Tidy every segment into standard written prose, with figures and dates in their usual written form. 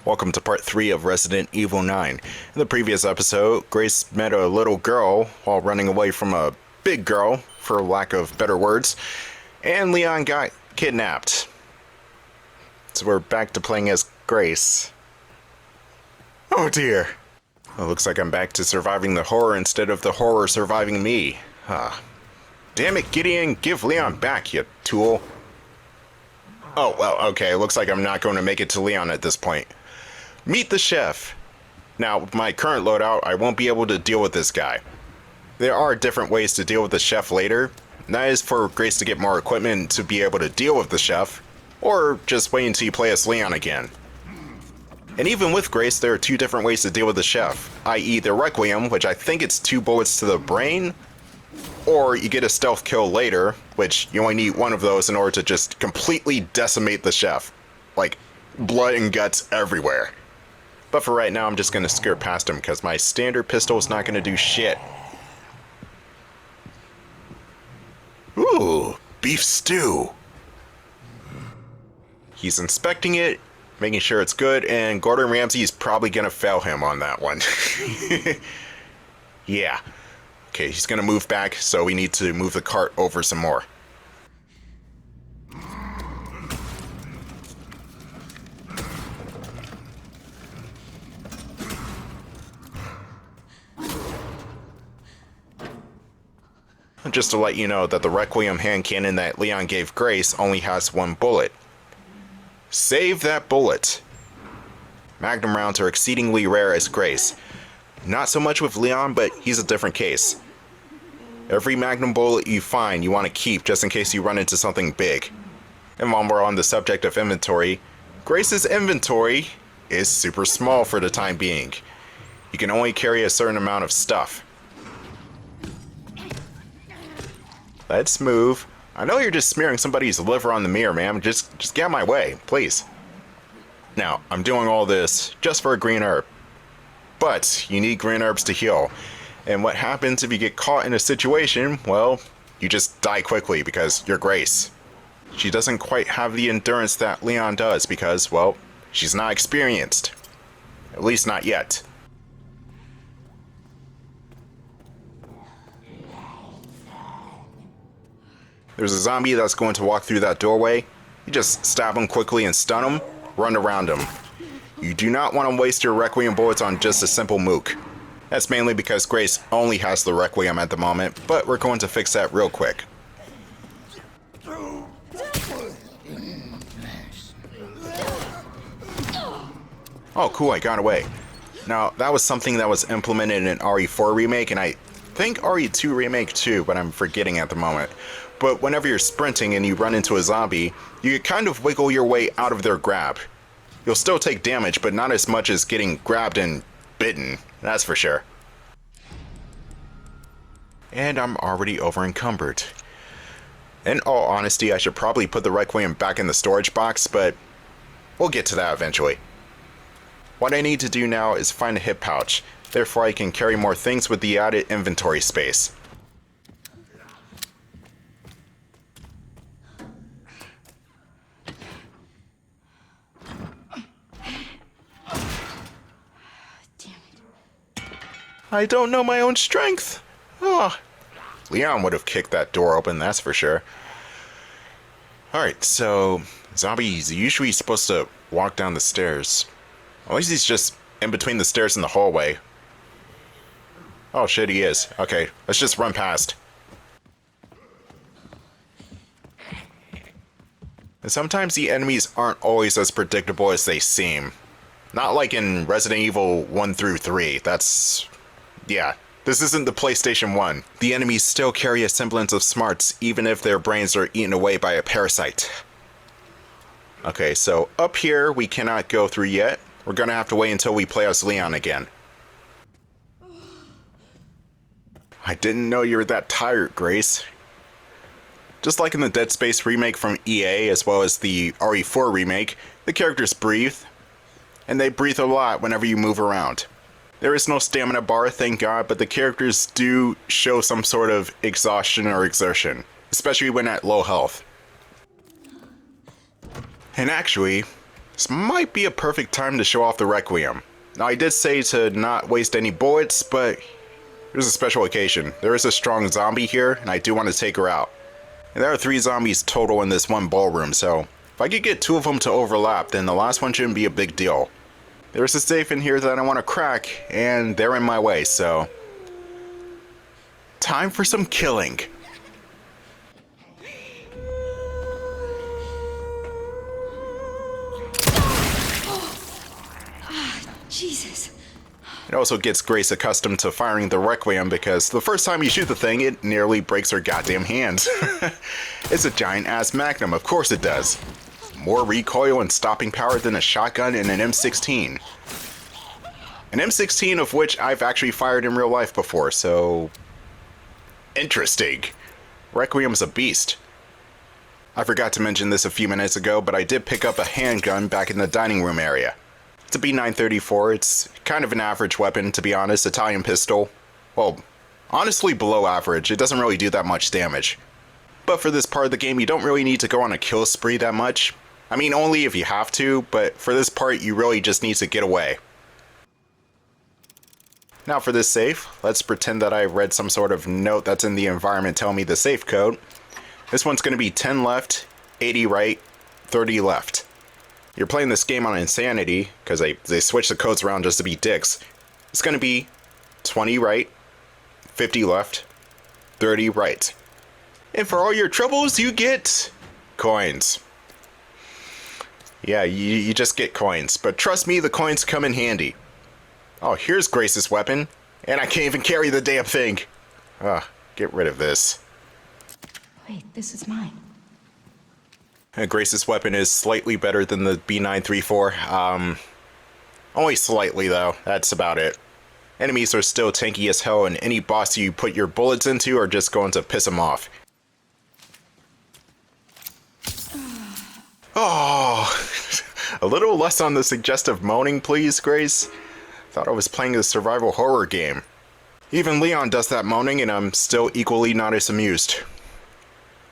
Welcome to part 3 of Resident Evil 9. In the previous episode, Grace met a little girl while running away from a big girl, for lack of better words, and Leon got kidnapped. So we're back to playing as Grace. Oh dear. It looks like I'm back to surviving the horror instead of the horror surviving me. Damn it, Gideon, give Leon back, you tool. Oh, well, okay, it looks like I'm not going to make it to Leon at this point. Meet the chef. Now, with my current loadout, I won't be able to deal with this guy. There are different ways to deal with the chef later. And that is for Grace to get more equipment to be able to deal with the chef, or just wait until you play as Leon again. And even with Grace, there are two different ways to deal with the chef, i.e. the Re9uiem, which I think it's 2 bullets to the brain, or you get a stealth kill later, which you only need one of those in order to just completely decimate the chef. Like, blood and guts everywhere. But for right now, I'm just gonna skirt past him, because my standard pistol is not gonna do shit. Ooh, beef stew. He's inspecting it, making sure it's good, and Gordon Ramsay is probably gonna fail him on that one. Yeah. Okay, he's gonna move back, so we need to move the cart over some more. Just to let you know that the Re9uiem hand cannon that Leon gave Grace only has 1 bullet. Save that bullet! Magnum rounds are exceedingly rare as Grace. Not so much with Leon, but he's a different case. Every Magnum bullet you find, you want to keep just in case you run into something big. And while we're on the subject of inventory, Grace's inventory is super small for the time being. You can only carry a certain amount of stuff. Let's move. I know you're just smearing somebody's liver on the mirror, ma'am. Just get out of my way, please. Now, I'm doing all this just for a green herb. But you need green herbs to heal. And what happens if you get caught in a situation, well, you just die quickly because you're Grace. She doesn't quite have the endurance that Leon does because, well, she's not experienced. At least not yet. There's a zombie that's going to walk through that doorway. You just stab him quickly and stun him, run around him. You do not want to waste your Re9uiem bullets on just a simple mook. That's mainly because Grace only has the Re9uiem at the moment, but we're going to fix that real quick. Oh cool, I got away. Now, that was something that was implemented in RE4 Remake, and I think RE2 Remake too, but I'm forgetting at the moment. But whenever you're sprinting and you run into a zombie, you kind of wiggle your way out of their grab. You'll still take damage, but not as much as getting grabbed and bitten, that's for sure. And I'm already over encumbered. In all honesty, I should probably put the Re9uiem back in the storage box, but we'll get to that eventually. What I need to do now is find a hip pouch, therefore I can carry more things with the added inventory space. I don't know my own strength. Oh. Leon would have kicked that door open, that's for sure. Alright, so zombies usually supposed to walk down the stairs. At least he's just in between the stairs and the hallway. Oh shit, he is. Okay, let's just run past. And sometimes the enemies aren't always as predictable as they seem. Not like in Resident Evil 1 through 3. Yeah, this isn't the PlayStation 1. The enemies still carry a semblance of smarts, even if their brains are eaten away by a parasite. Okay, so up here we cannot go through yet. We're gonna have to wait until we play as Leon again. I didn't know you were that tired, Grace. Just like in the Dead Space remake from EA, as well as the RE4 remake, the characters breathe. And they breathe a lot whenever you move around. There is no stamina bar, thank God, but the characters do show some sort of exhaustion or exertion, especially when at low health. And actually, This might be a perfect time to show off the Requiem. Now, I did say to not waste any bullets, but here's a special occasion. There is a strong zombie here, and I do want to take her out. And there are 3 zombies total in this one ballroom, so if I could get 2 of them to overlap, then the last one shouldn't be a big deal. There's a safe in here that I want to crack, and they're in my way, so time for some killing. Jesus. It also gets Grace accustomed to firing the Requiem because the first time you shoot the thing, it nearly breaks her goddamn hands. It's a giant-ass Magnum, of course it does. More recoil and stopping power than a shotgun and an M16. An M16 of which I've actually fired in real life before, so interesting. Requiem's a beast. I forgot to mention this a few minutes ago, but I did pick up a handgun back in the dining room area. It's a B934. It's kind of an average weapon, to be honest. Italian pistol. Well, honestly below average. It doesn't really do that much damage. But for this part of the game, you don't really need to go on a kill spree that much. I mean, only if you have to, but for this part, you really just need to get away. Now for this safe, let's pretend that I read some sort of note that's in the environment telling me the safe code. This one's going to be 10 left, 80 right, 30 left. You're playing this game on Insanity, because they switch the codes around just to be dicks. It's going to be 20 right, 50 left, 30 right. And for all your troubles, you get coins. Yeah, you just get coins. But trust me, the coins come in handy. Oh, here's Grace's weapon. And I can't even carry the damn thing. Get rid of this. Wait, this is mine. Grace's weapon is slightly better than the B934. Only slightly, though. That's about it. Enemies are still tanky as hell, and any boss you put your bullets into are just going to piss them off. Oh, a little less on the suggestive moaning, please, Grace. Thought I was playing a survival horror game. Even Leon does that moaning, and I'm still equally not as amused.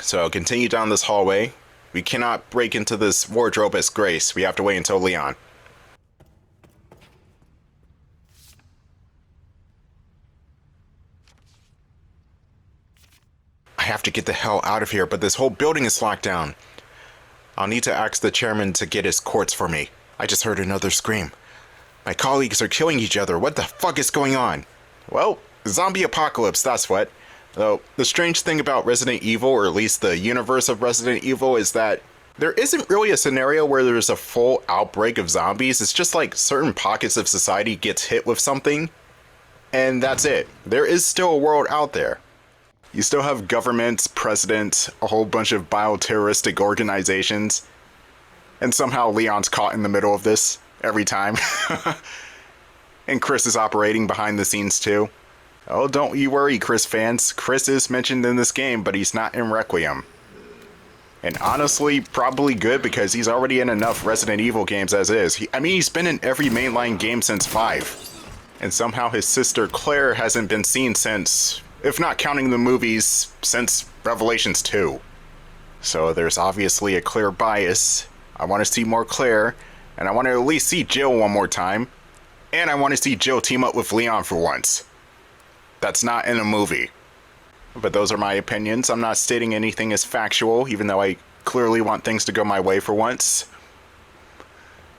So continue down this hallway. We cannot break into this wardrobe as Grace. We have to wait until Leon. I have to get the hell out of here, but this whole building is locked down. I'll need to ask the chairman to get his quartz for me. I just heard another scream. My colleagues are killing each other. What the fuck is going on? Well, zombie apocalypse, that's what. Though, the strange thing about Resident Evil, or at least the universe of Resident Evil, is that there isn't really a scenario where there's a full outbreak of zombies. It's just like certain pockets of society gets hit with something, and that's it. There is still a world out there. You still have governments, presidents, a whole bunch of bioterroristic organizations, and somehow Leon's caught in the middle of this every time. And Chris is operating behind the scenes too. Oh, don't you worry, Chris fans. Chris is mentioned in this game, but he's not in Requiem. And honestly, probably good because he's already in enough Resident Evil games as is. He's been in every mainline game since 5. And somehow his sister Claire hasn't been seen since, if not counting the movies, since Revelations 2. So there's obviously a clear bias. I want to see more Claire, and I want to at least see Jill one more time. And I want to see Jill team up with Leon for once. That's not in a movie. But those are my opinions. I'm not stating anything as factual, even though I clearly want things to go my way for once.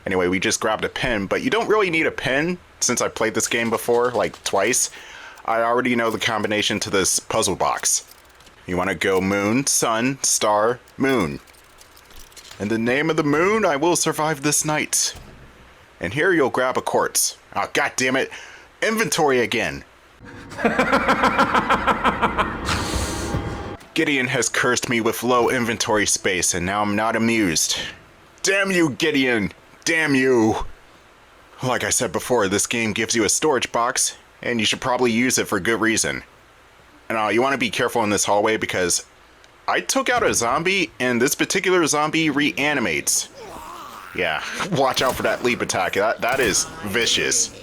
Anyway, we just grabbed a pen, but you don't really need a pen, since I played this game before, like twice. I already know the combination to this puzzle box. You want to go moon, sun, star, moon. In the name of the moon, I will survive this night. And here you'll grab a quartz. Oh, god damn it. Inventory again. Gideon has cursed me with low inventory space, and now I'm not amused. Damn you, Gideon! Damn you! Like I said before, this game gives you a storage box, and you should probably use it for good reason. And you want to be careful in this hallway because I took out a zombie, and this particular zombie reanimates. Yeah, watch out for that leap attack. That is vicious.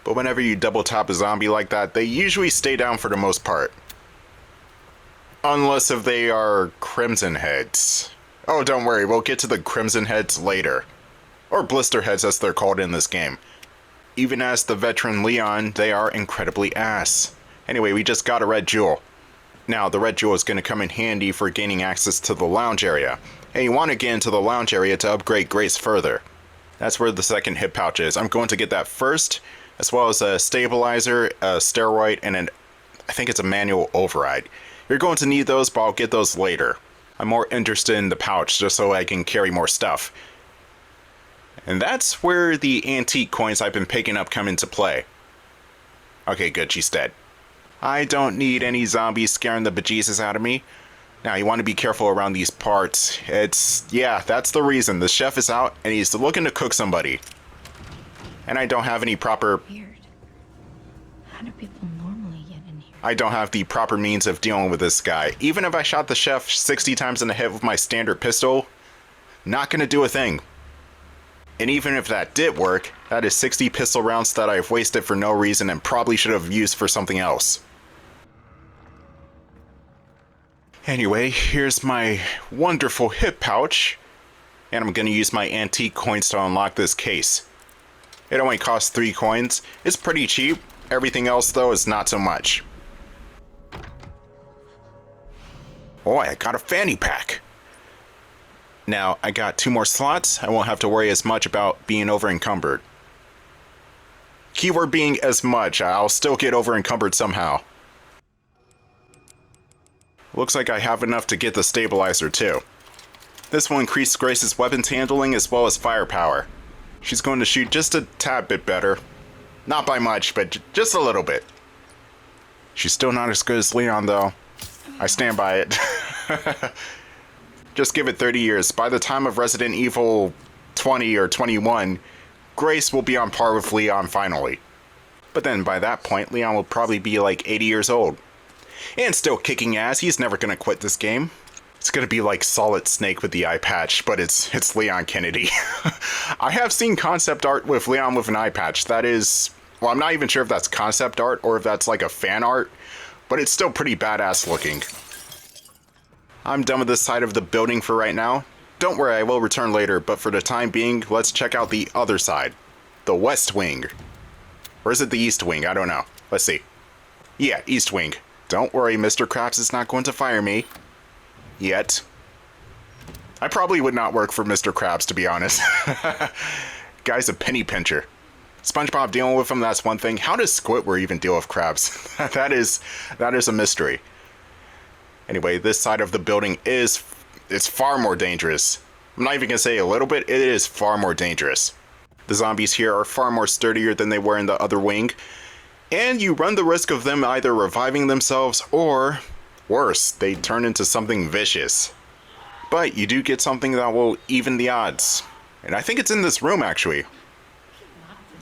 But whenever you double tap a zombie like that, they usually stay down for the most part. Unless if they are Crimson Heads. Oh, don't worry, we'll get to the Crimson Heads later. or blisterheads as they're called in this game. Even as the veteran Leon, they are incredibly ass. Anyway, we just got a red jewel. Now, the red jewel is going to come in handy for gaining access to the lounge area. And you want to get into the lounge area to upgrade Grace further. That's where the second hip pouch is. I'm going to get that first, as well as a stabilizer, a steroid, and I think it's a manual override. You're going to need those, but I'll get those later. I'm more interested in the pouch just so I can carry more stuff. And that's where the antique coins I've been picking up come into play. Okay, good, she's dead. I don't need any zombies scaring the bejesus out of me. Now, you want to be careful around these parts. Yeah, that's the reason. The chef is out and he's looking to cook somebody. And I don't have any proper... Weird. How do people normally get in here? I don't have the proper means of dealing with this guy. Even if I shot the chef 60 times in the head with my standard pistol, not gonna do a thing. And even if that did work, that is 60 pistol rounds that I've wasted for no reason and probably should have used for something else. Anyway, here's my wonderful hip pouch, and I'm gonna use my antique coins to unlock this case. It only costs 3 coins. It's pretty cheap. Everything else, though, is not so much. Oh, I got a fanny pack. Now, I got 2 more slots. I won't have to worry as much about being over encumbered. Keyword being as much. I'll still get over encumbered somehow. Looks like I have enough to get the stabilizer too. This will increase Grace's weapons handling as well as firepower. She's going to shoot just a tad bit better. Not by much, but just a little bit. She's still not as good as Leon though. I stand by it. Just give it 30 years. By the time of Resident Evil 20 or 21, Grace will be on par with Leon finally. But then by that point, Leon will probably be like 80 years old. And still kicking ass. He's never gonna quit this game. It's gonna be like Solid Snake with the eye patch, but it's Leon Kennedy. I have seen concept art with Leon with an eye patch. That is... Well, I'm not even sure if that's concept art or if that's like a fan art, but it's still pretty badass looking. I'm done with this side of the building for right now. Don't worry, I will return later, but for the time being, let's check out the other side. The West Wing. Or is it the East Wing? I don't know. Let's see. Yeah, East Wing. Don't worry, Mr. Krabs is not going to fire me. Yet. I probably would not work for Mr. Krabs, to be honest. Guy's a penny pincher. SpongeBob dealing with him, that's one thing. How does Squidward even deal with crabs? that is a mystery. Anyway, this side of the building is far more dangerous. I'm not even going to say a little bit, it is far more dangerous. The zombies here are far more sturdier than they were in the other wing. And you run the risk of them either reviving themselves or, worse, they turn into something vicious. But you do get something that will even the odds. And I think it's in this room, actually.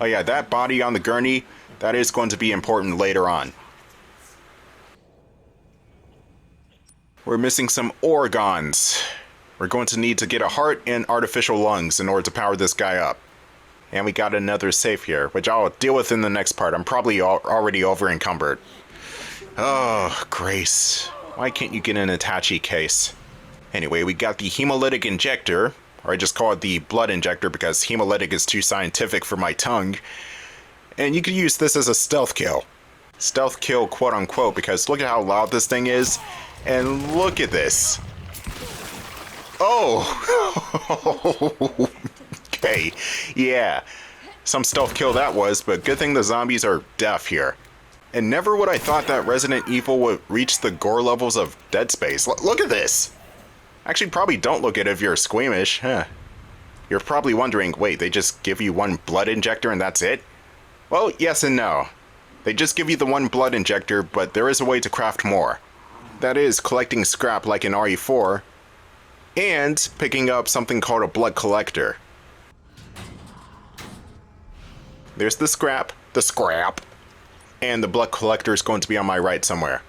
Oh yeah, that body on the gurney, that is going to be important later on. We're missing some organs. We're going to need to get a heart and artificial lungs in order to power this guy up. And we got another safe here, which I'll deal with in the next part. I'm probably already over encumbered. Oh, Grace. Why can't you get an Itachi case? Anyway, we got the hemolytic injector, or I just call it the blood injector because hemolytic is too scientific for my tongue. And you could use this as a stealth kill. Stealth kill, quote unquote, because look at how loud this thing is. And look at this. Oh! Okay, yeah. Some stealth kill that was, but good thing the zombies are deaf here. And never would I thought that Resident Evil would reach the gore levels of Dead Space. Look at this! Actually, probably don't look at it if you're squeamish. Huh. You're probably wondering, wait, they just give you one blood injector and that's it? Well, yes and no. They just give you the one blood injector, but there is a way to craft more. That is, collecting scrap like in RE4, and picking up something called a blood collector. There's the scrap, and the blood collector is going to be on my right somewhere.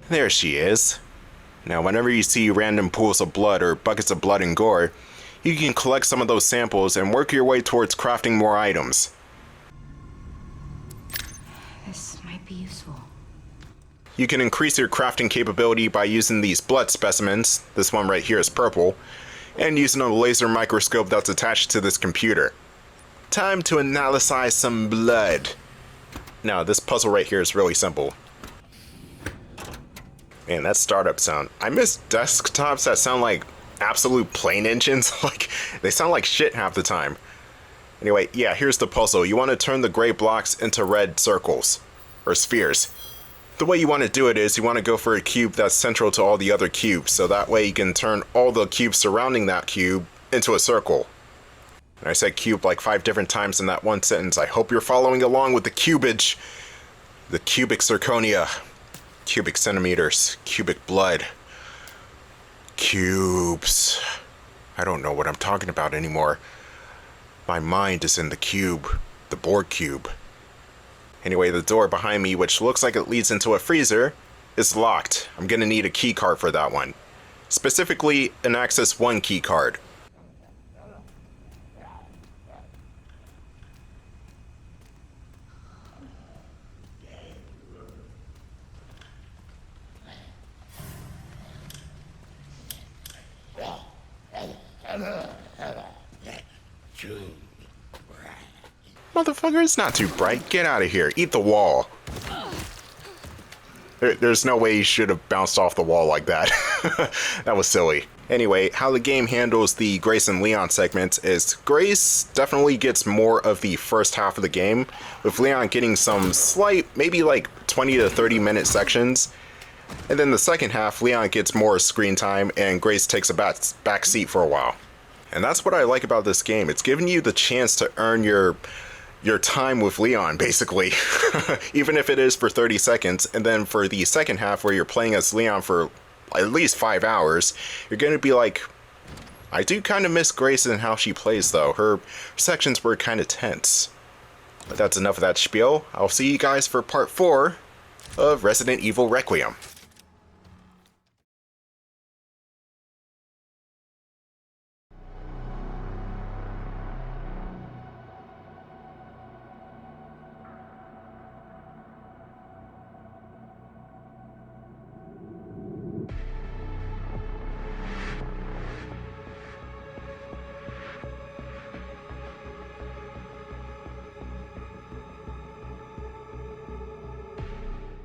There she is. Now, whenever you see random pools of blood or buckets of blood and gore, you can collect some of those samples and work your way towards crafting more items. This might be useful. You can increase your crafting capability by using these blood specimens, this one right here is purple, and using a laser microscope that's attached to this computer. Time to analyze some blood. Now, this puzzle right here is really simple. Man, that startup sound. I miss desktops that sound like absolute plane engines. Like, they sound like shit half the time. Anyway, yeah, here's the puzzle. You want to turn the gray blocks into red circles, or spheres. The way you want to do it is you want to go for a cube that's central to all the other cubes, so that way you can turn all the cubes surrounding that cube into a circle. And I said cube like 5 different times in that one sentence. I hope you're following along with the cubage. The cubic zirconia. Cubic centimeters. Cubic blood. Cubes. I don't know what I'm talking about anymore. My mind is in the cube. The Borg cube. Anyway, the door behind me, which looks like it leads into a freezer, is locked. I'm gonna need a key card for that one. Specifically, an Access 1 key card. Motherfucker, it's not too bright. Get out of here. Eat the wall. There's no way you should have bounced off the wall like that. That was silly. Anyway, how the game handles the Grace and Leon segments is Grace definitely gets more of the first half of the game, with Leon getting some slight, maybe like 20 to 30 minute sections. And then the second half, Leon gets more screen time and Grace takes a back seat for a while. And that's what I like about this game. It's giving you the chance to earn your time with Leon, basically. Even if it is for 30 seconds. And then for the second half, where you're playing as Leon for at least 5 hours, you're going to be like, I do kind of miss Grace and how she plays, though. Her sections were kind of tense. But that's enough of that spiel. I'll see you guys for part 4 of Resident Evil Requiem.